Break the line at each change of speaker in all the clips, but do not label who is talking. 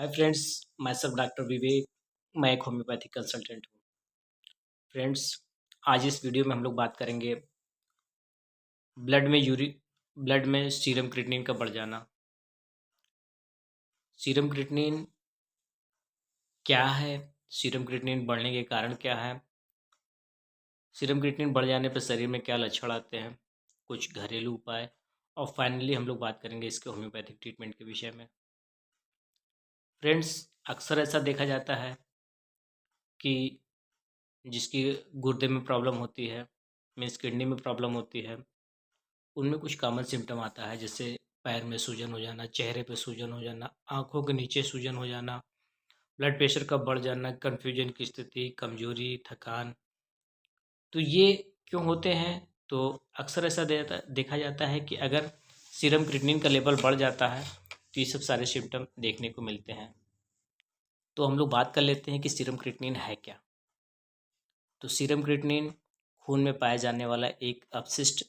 Hi friends, मैं सब doctor विवेक। मैं एक होम्योपैथी कंसल्टेंट हूँ। फ्रेंड्स, आज इस वीडियो में हम लोग बात करेंगे ब्लड में सीरम क्रिएटिनिन का बढ़ जाना। सीरम क्रिएटिनिन क्या है? सीरम क्रिएटिनिन बढ़ने के कारण क्या है? सीरम क्रिएटिनिन बढ़ जाने पर शरीर में क्या लक्षण आते हैं, कुछ घरेलू उपाय, और फाइनली हम लोग बात करेंगे इसके होम्योपैथिक ट्रीटमेंट के विषय में। फ्रेंड्स, अक्सर ऐसा देखा जाता है कि जिसकी गुर्दे में प्रॉब्लम होती है, मीन्स किडनी में प्रॉब्लम होती है, उनमें कुछ कॉमन सिम्टम आता है, जैसे पैर में सूजन हो जाना, चेहरे पे सूजन हो जाना, आँखों के नीचे सूजन हो जाना, ब्लड प्रेशर का बढ़ जाना, कन्फ्यूजन की स्थिति, कमजोरी, थकान। तो ये क्यों होते हैं? तो अक्सर ऐसा देखा जाता है कि अगर सीरम क्रिएटिनिन का लेवल बढ़ जाता है तो ये सब सारे सिम्टम देखने को मिलते हैं। तो हम लोग बात कर लेते हैं कि सीरम क्रिएटिनिन है क्या। तो सीरम क्रिएटिनिन खून में पाया जाने वाला एक अपशिष्ट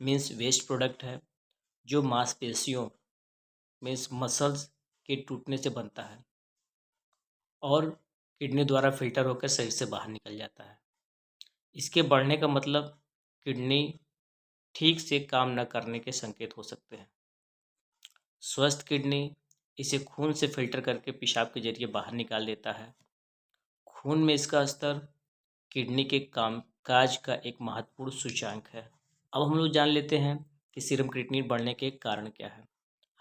मीन्स वेस्ट प्रोडक्ट है, जो मांसपेशियों मीन्स मसल्स के टूटने से बनता है और किडनी द्वारा फिल्टर होकर शरीर से बाहर निकल जाता है। इसके बढ़ने का मतलब किडनी ठीक से काम न करने के संकेत हो सकते हैं। स्वस्थ किडनी इसे खून से फिल्टर करके पेशाब के जरिए बाहर निकाल देता है। खून में इसका स्तर किडनी के कामकाज का एक महत्वपूर्ण सूचकांक है। अब हम लोग जान लेते हैं कि सीरम क्रिएटिनिन बढ़ने के कारण क्या है।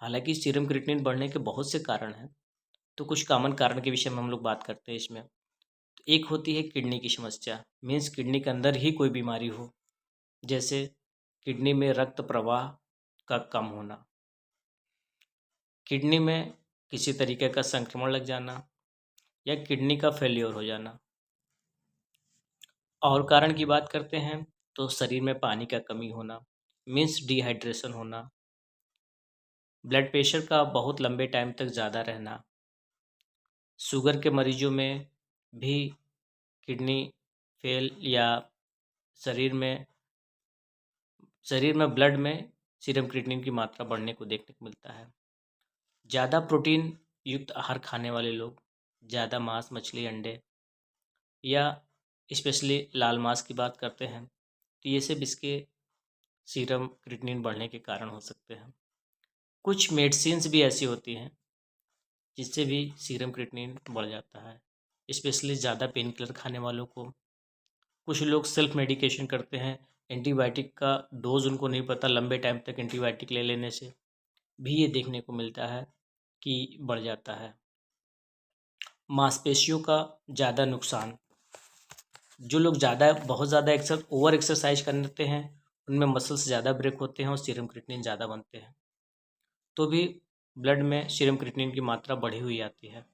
हालांकि सीरम क्रिएटिनिन बढ़ने के बहुत से कारण हैं, तो कुछ कॉमन कारण के विषय में हम लोग बात करते हैं इसमें। तो एक होती है किडनी की समस्या, मीन्स किडनी के अंदर ही कोई बीमारी हो, जैसे किडनी में रक्त प्रवाह का कम होना, किडनी में किसी तरीके का संक्रमण लग जाना, या किडनी का फेल्योर हो जाना। और कारण की बात करते हैं तो शरीर में पानी का कमी होना, मीन्स डिहाइड्रेशन होना, ब्लड प्रेशर का बहुत लंबे टाइम तक ज़्यादा रहना, शुगर के मरीजों में भी किडनी फेल या शरीर में ब्लड में सीरम क्रिएटिनिन की मात्रा बढ़ने को देखने को मिलता है। ज़्यादा प्रोटीन युक्त आहार खाने वाले लोग, ज़्यादा मांस मछली अंडे या स्पेशली लाल मांस की बात करते हैं, तो ये सब इसके सीरम क्रिएटिनिन बढ़ने के कारण हो सकते हैं। कुछ मेडिसिन्स भी ऐसी होती हैं जिससे भी सीरम क्रिएटिनिन बढ़ जाता है, स्पेशली ज़्यादा पेन किलर खाने वालों को। कुछ लोग सेल्फ मेडिकेशन करते हैं, एंटीबायोटिक का डोज उनको नहीं पता, लंबे टाइम तक एंटीबायोटिक ले लेने से भी ये देखने को मिलता है कि बढ़ जाता है। मांसपेशियों का ज़्यादा नुकसान, जो लोग बहुत ज़्यादा ओवर एक्सरसाइज करते हैं, उनमें मसल्स ज़्यादा ब्रेक होते हैं और सीरम क्रिएटिनिन ज़्यादा बनते हैं, तो भी ब्लड में सीरम क्रिएटिनिन की मात्रा बढ़ी हुई आती है।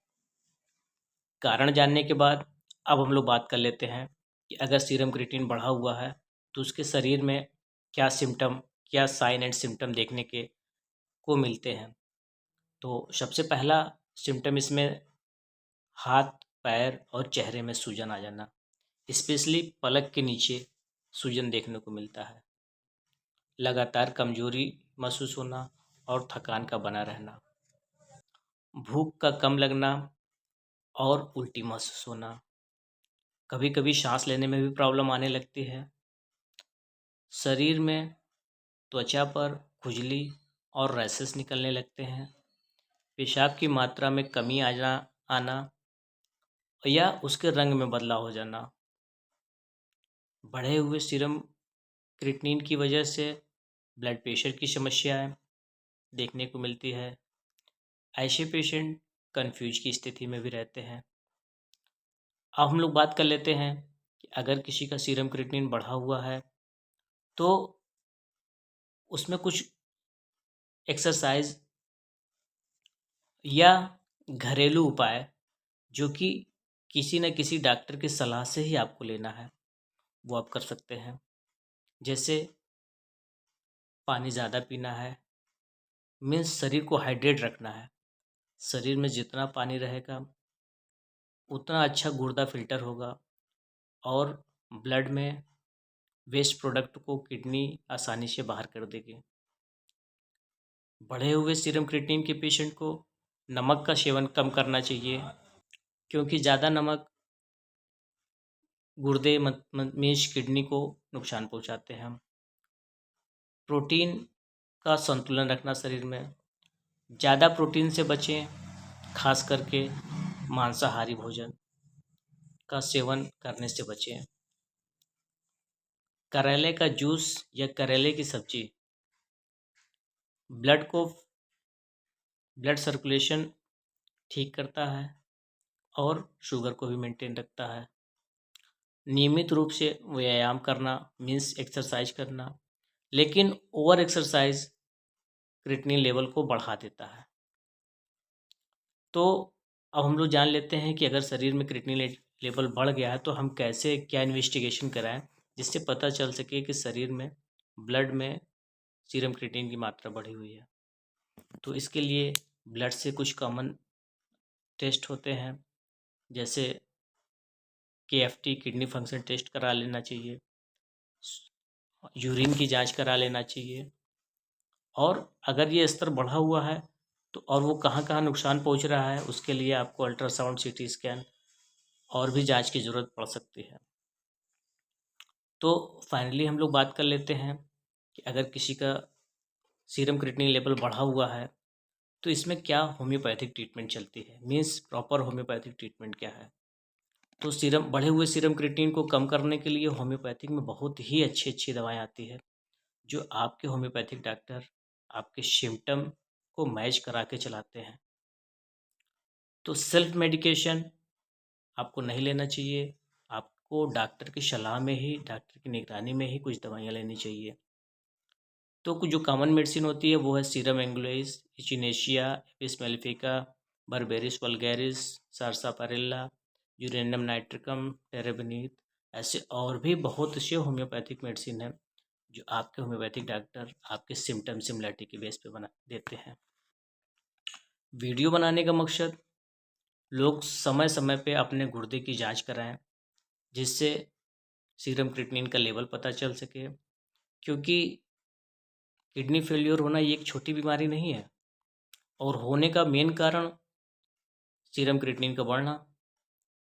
कारण जानने के बाद अब हम लोग बात कर लेते हैं कि अगर सीरम क्रिएटिनिन बढ़ा हुआ है तो उसके शरीर में क्या सिम्टम, क्या साइन एंड सिम्टम देखने के को मिलते हैं। तो सबसे पहला सिम्टम इसमें हाथ, पैर और चेहरे में सूजन आ जाना, स्पेशली पलक के नीचे सूजन देखने को मिलता है। लगातार कमजोरी महसूस होना और थकान का बना रहना, भूख का कम लगना और उल्टी महसूस होना, कभी कभी सांस लेने में भी प्रॉब्लम आने लगती है। शरीर में त्वचा पर खुजली और रैशेस निकलने लगते हैं, पेशाब की मात्रा में कमी आना या उसके रंग में बदलाव हो जाना। बढ़े हुए सीरम क्रिएटिनिन की वजह से ब्लड प्रेशर की समस्याएं देखने को मिलती है। ऐसे पेशेंट कन्फ्यूज की स्थिति में भी रहते हैं। अब हम लोग बात कर लेते हैं कि अगर किसी का सीरम क्रिएटिनिन बढ़ा हुआ है तो उसमें कुछ एक्सरसाइज या घरेलू उपाय, जो कि किसी न किसी डॉक्टर की सलाह से ही आपको लेना है, वो आप कर सकते हैं। जैसे पानी ज़्यादा पीना है, मीन्स शरीर को हाइड्रेट रखना है। शरीर में जितना पानी रहेगा उतना अच्छा गुर्दा फिल्टर होगा और ब्लड में वेस्ट प्रोडक्ट को किडनी आसानी से बाहर कर देगी। बढ़े हुए सीरम क्रिएटिनिन के पेशेंट को नमक का सेवन कम करना चाहिए, क्योंकि ज़्यादा नमक गुर्दे मीन्स किडनी को नुकसान पहुंचाते हैं। प्रोटीन का संतुलन रखना शरीर में, ज़्यादा प्रोटीन से बचें, खास करके मांसाहारी भोजन का सेवन करने से बचें। करेले का जूस या करेले की सब्जी ब्लड सर्कुलेशन ठीक करता है और शुगर को भी मेंटेन रखता है। नियमित रूप से व्यायाम करना मीन्स एक्सरसाइज करना, लेकिन ओवर एक्सरसाइज क्रिएटिनिन लेवल को बढ़ा देता है। तो अब हम लोग जान लेते हैं कि अगर शरीर में क्रिएटिनिन लेवल बढ़ गया है तो हम कैसे क्या इन्वेस्टिगेशन कराएं, जिससे पता चल सके कि शरीर में ब्लड में सीरम क्रिएटिनिन की मात्रा बढ़ी हुई है। तो इसके लिए ब्लड से कुछ कॉमन टेस्ट होते हैं, जैसे KFT किडनी फंक्शन टेस्ट करा लेना चाहिए, यूरिन की जांच करा लेना चाहिए, और अगर ये स्तर बढ़ा हुआ है तो और वो कहाँ कहाँ नुकसान पहुंच रहा है उसके लिए आपको अल्ट्रासाउंड, CT स्कैन और भी जांच की ज़रूरत पड़ सकती है। तो फाइनली हम लोग बात कर लेते हैं कि अगर किसी का सीरम क्रिएटिनिन लेवल बढ़ा हुआ है तो इसमें क्या होम्योपैथिक ट्रीटमेंट चलती है, मीन्स प्रॉपर होम्योपैथिक ट्रीटमेंट क्या है। तो बढ़े हुए सीरम क्रिएटिनिन को कम करने के लिए होम्योपैथिक में बहुत ही अच्छी अच्छी दवाएं आती है, जो आपके होम्योपैथिक डॉक्टर आपके सिम्टम को मैच करा के चलाते हैं। तो सेल्फ मेडिकेशन आपको नहीं लेना चाहिए, आपको डॉक्टर की सलाह में ही, डॉक्टर की निगरानी में ही कुछ दवाइयाँ लेनी चाहिए। तो कुछ जो कॉमन मेडिसिन होती है वो है serum anguillae, echinacea, apis mellifica, berberis vulgaris, sarsaparilla, uranium nitricum, terebinthina. ऐसे और भी बहुत से होम्योपैथिक मेडिसिन हैं जो आपके होम्योपैथिक डॉक्टर आपके सिम्टम सिमिलरिटी के बेस पे बना देते हैं। वीडियो बनाने का मकसद लोग समय समय पे अपने गुर्दे की जांच कराएं, जिससे सीरम क्रिएटिनिन का लेवल पता चल सके, क्योंकि किडनी फेल्योर होना ये एक छोटी बीमारी नहीं है, और होने का मेन कारण सीरम क्रिएटिनिन का बढ़ना।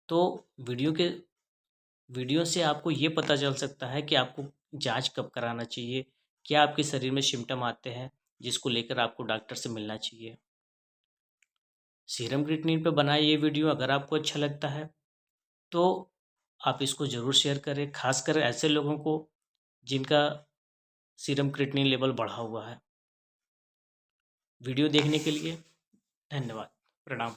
तो वीडियो से आपको ये पता चल सकता है कि आपको जांच कब कराना चाहिए, क्या आपके शरीर में सिम्टम आते हैं जिसको लेकर आपको डॉक्टर से मिलना चाहिए। सीरम क्रिएटिनिन पे बना ये वीडियो अगर आपको अच्छा लगता है तो आप इसको ज़रूर शेयर करें, खासकर ऐसे लोगों को जिनका सीरम क्रिएटिनिन लेवल बढ़ा हुआ है। वीडियो देखने के लिए धन्यवाद। प्रणाम।